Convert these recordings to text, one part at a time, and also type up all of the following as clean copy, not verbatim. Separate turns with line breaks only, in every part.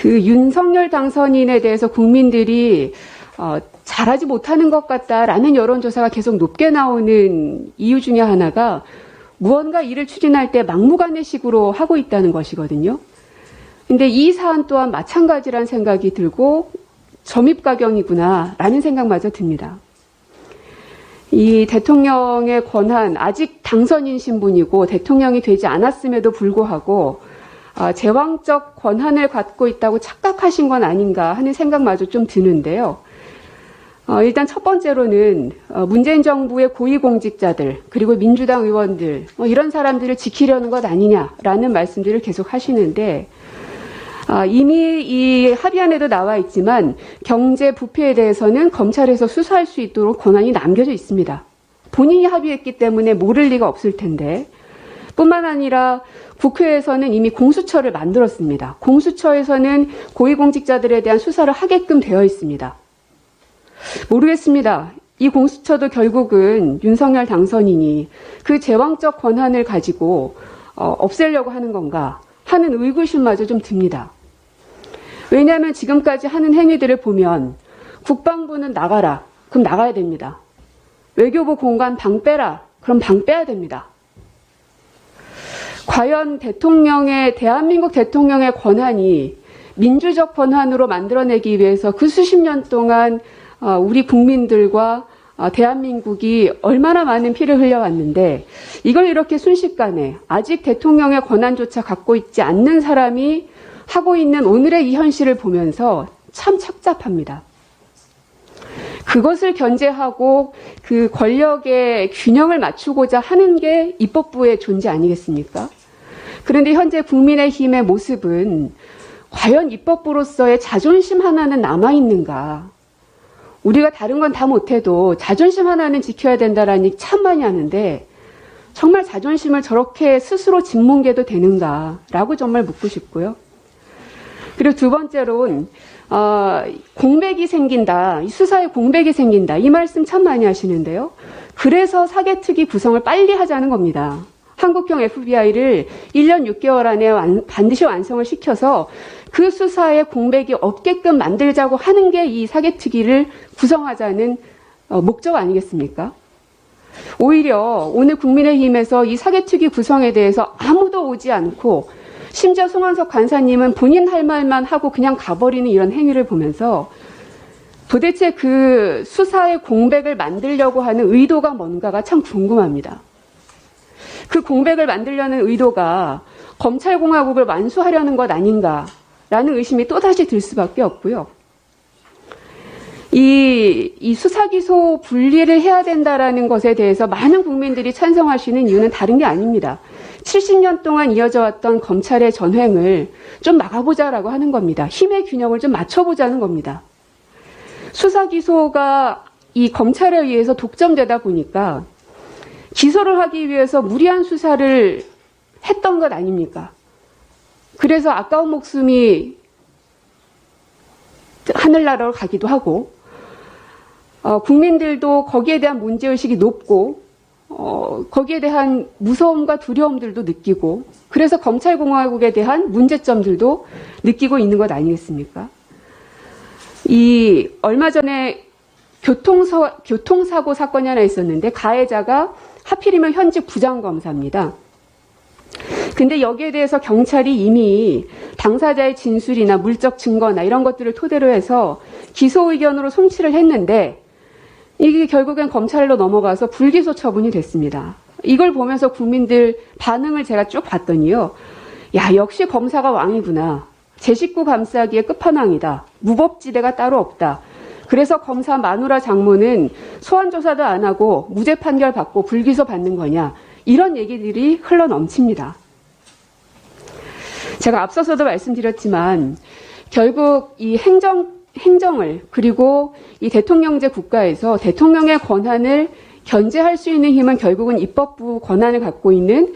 그 윤석열 당선인에 대해서 국민들이 잘하지 못하는 것 같다라는 여론조사가 계속 높게 나오는 이유 중에 하나가 무언가 일을 추진할 때 막무가내식으로 하고 있다는 것이거든요. 근데 이 사안 또한 마찬가지란 생각이 들고 점입가경이구나라는 생각마저 듭니다. 이 대통령의 권한, 아직 당선인 신분이고 대통령이 되지 않았음에도 불구하고 제왕적 권한을 갖고 있다고 착각하신 건 아닌가 하는 생각마저 좀 드는데요. 일단 첫 번째로는 문재인 정부의 고위공직자들 그리고 민주당 의원들 이런 사람들을 지키려는 것 아니냐라는 말씀들을 계속 하시는데 이미 이 합의안에도 나와 있지만 경제 부패에 대해서는 검찰에서 수사할 수 있도록 권한이 남겨져 있습니다. 본인이 합의했기 때문에 모를 리가 없을 텐데 뿐만 아니라 국회에서는 이미 공수처를 만들었습니다. 공수처에서는 고위공직자들에 대한 수사를 하게끔 되어 있습니다. 모르겠습니다. 이 공수처도 결국은 윤석열 당선인이 그 제왕적 권한을 가지고 없애려고 하는 건가 하는 의구심마저 좀 듭니다. 왜냐하면 지금까지 하는 행위들을 보면 국방부는 나가라. 그럼 나가야 됩니다. 외교부 공관 방 빼라. 그럼 방 빼야 됩니다. 과연 대한민국 대통령의 권한이 민주적 권한으로 만들어내기 위해서 그 수십 년 동안 우리 국민들과 대한민국이 얼마나 많은 피를 흘려왔는데 이걸 이렇게 순식간에 아직 대통령의 권한조차 갖고 있지 않는 사람이 하고 있는 오늘의 이 현실을 보면서 참 착잡합니다. 그것을 견제하고 그 권력의 균형을 맞추고자 하는 게 입법부의 존재 아니겠습니까? 그런데 현재 국민의힘의 모습은 과연 입법부로서의 자존심 하나는 남아있는가? 우리가 다른 건 다 못해도 자존심 하나는 지켜야 된다라는 얘기 참 많이 하는데 정말 자존심을 저렇게 스스로 짓뭉개도 되는가라고 정말 묻고 싶고요. 그리고 두 번째로는 공백이 생긴다. 수사에 공백이 생긴다. 이 말씀 참 많이 하시는데요. 그래서 사개특위 구성을 빨리 하자는 겁니다. 한국형 FBI를 1년 6개월 안에 반드시 완성을 시켜서 그 수사에 공백이 없게끔 만들자고 하는 게 이 사개특위를 구성하자는 목적 아니겠습니까? 오히려 오늘 국민의힘에서 이 사개특위 구성에 대해서 아무도 오지 않고 심지어 송원석 간사님은 본인 할 말만 하고 그냥 가버리는 이런 행위를 보면서 도대체 그 수사의 공백을 만들려고 하는 의도가 뭔가가 참 궁금합니다. 그 공백을 만들려는 의도가 검찰공화국을 완수하려는 것 아닌가라는 의심이 또다시 들 수밖에 없고요. 이 수사기소 분리를 해야 된다라는 것에 대해서 많은 국민들이 찬성하시는 이유는 다른 게 아닙니다. 70년 동안 이어져 왔던 검찰의 전횡을 좀 막아보자라고 하는 겁니다. 힘의 균형을 좀 맞춰보자는 겁니다. 수사기소가 이 검찰에 의해서 독점되다 보니까 기소를 하기 위해서 무리한 수사를 했던 것 아닙니까? 그래서 아까운 목숨이 하늘나라로 가기도 하고 국민들도 거기에 대한 문제의식이 높고 거기에 대한 무서움과 두려움들도 느끼고 그래서 검찰공화국에 대한 문제점들도 느끼고 있는 것 아니겠습니까? 얼마 전에 교통사고 사건이 하나 있었는데 가해자가 하필이면 현직 부장검사입니다. 근데 여기에 대해서 경찰이 이미 당사자의 진술이나 물적 증거나 이런 것들을 토대로 해서 기소 의견으로 송치를 했는데 이게 결국엔 검찰로 넘어가서 불기소 처분이 됐습니다. 이걸 보면서 국민들 반응을 제가 쭉 봤더니요. 야, 역시 검사가 왕이구나. 제 식구 감싸기의 끝판왕이다. 무법지대가 따로 없다. 그래서 검사 마누라 장모는 소환조사도 안 하고 무죄 판결 받고 불기소 받는 거냐. 이런 얘기들이 흘러넘칩니다. 제가 앞서서도 말씀드렸지만 결국 이 행정을 그리고 이 대통령제 국가에서 대통령의 권한을 견제할 수 있는 힘은 결국은 입법부 권한을 갖고 있는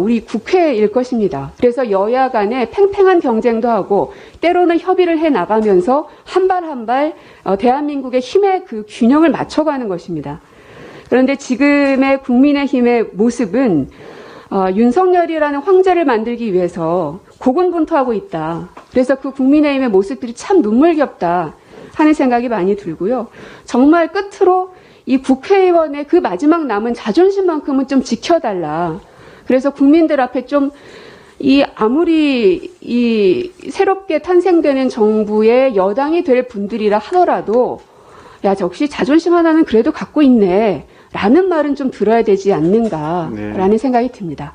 우리 국회일 것입니다. 그래서 여야 간에 팽팽한 경쟁도 하고 때로는 협의를 해나가면서 한 발 한 발 대한민국의 힘의 그 균형을 맞춰가는 것입니다. 그런데 지금의 국민의힘의 모습은 윤석열이라는 황제를 만들기 위해서 고군분투하고 있다. 그래서 그 국민의힘의 모습들이 참 눈물겹다 하는 생각이 많이 들고요. 정말 끝으로 이 국회의원의 그 마지막 남은 자존심만큼은 좀 지켜달라. 그래서 국민들 앞에 좀 아무리 새롭게 탄생되는 정부의 여당이 될 분들이라 하더라도 야, 역시 자존심 하나는 그래도 갖고 있네. 라는 말은 좀 들어야 되지 않는가라는
네.
생각이 듭니다.